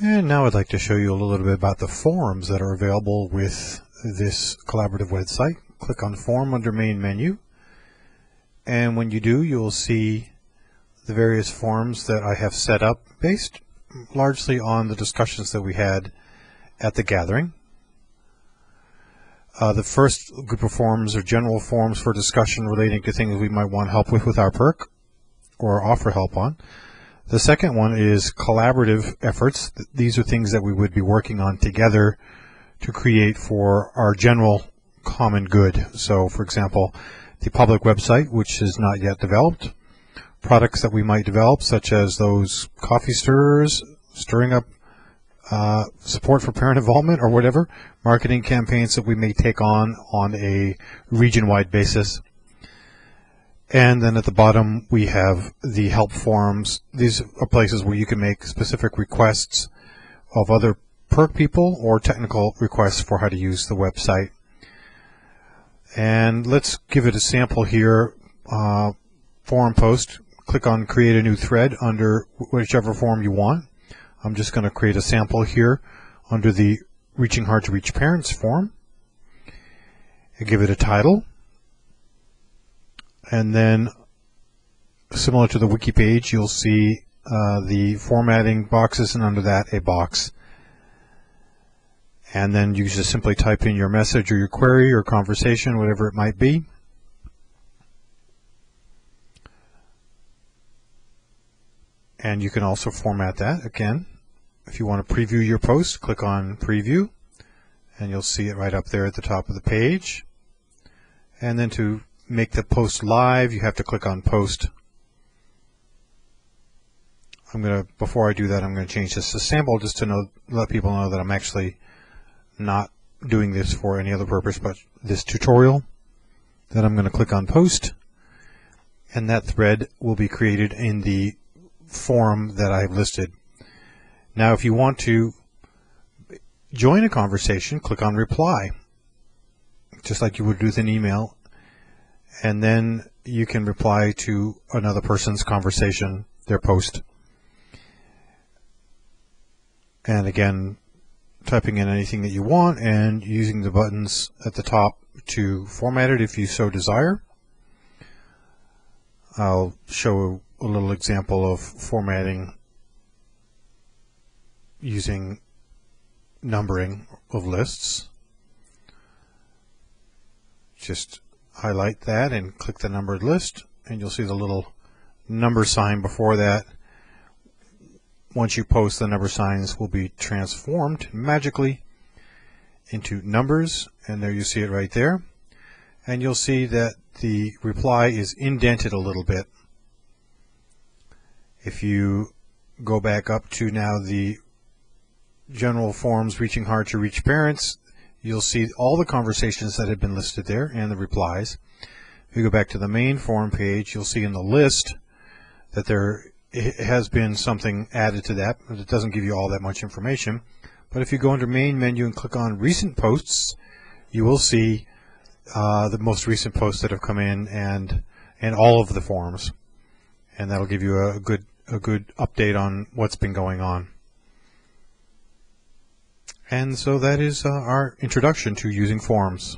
And now I'd like to show you a little bit about the forums that are available with this collaborative website. Click on Forum under Main Menu, and when you do, you'll see the various forums that I have set up based largely on the discussions that we had at the gathering. The first group of forums are general forums for discussion relating to things we might want help with our perk or offer help on. The second one is collaborative efforts. These are things that we would be working on together to create for our general common good. So, for example, the public website, which is not yet developed, products that we might develop, such as those coffee stirrers, stirring up support for parent involvement or whatever, marketing campaigns that we may take on a region-wide basis. And then at the bottom we have the help forums. These are places where you can make specific requests of other perk people or technical requests for how to use the website. And let's give it a sample here. Forum post. Click on create a new thread under whichever forum you want. I'm just going to create a sample here under the Reaching Hard to Reach Parents forum. And give it a title. And then, similar to the wiki page, you'll see the formatting boxes, and under that a box. And then you just simply type in your message or your query or conversation, whatever it might be. And you can also format that. Again, if you want to preview your post, click on Preview, and you'll see it right up there at the top of the page. And then to make the post live, you have to click on Post. Before I do that, I'm going to change this to sample just to let people know that I'm actually not doing this for any other purpose but this tutorial. Then I'm going to click on Post, and that thread will be created in the forum that I've listed. Now, if you want to join a conversation, click on Reply, just like you would with an email. And then you can reply to another person's conversation, their post. And again, typing in anything that you want and using the buttons at the top to format it if you so desire. I'll show a little example of formatting using numbering of lists. Just highlight that and click the numbered list, and you'll see the little number sign before that. Once you post, the number signs will be transformed magically into numbers, and there you see it right there. And you'll see that the reply is indented a little bit. If you go back up to now the general forums Reaching Hard to Reach Parents, you'll see all the conversations that have been listed there and the replies. If you go back to the main forum page, you'll see in the list that there has been something added to that, but it doesn't give you all that much information. But if you go under Main Menu and click on Recent Posts, you will see the most recent posts that have come in and all of the forums, and that'll give you a good update on what's been going on. And so that is our introduction to using forums.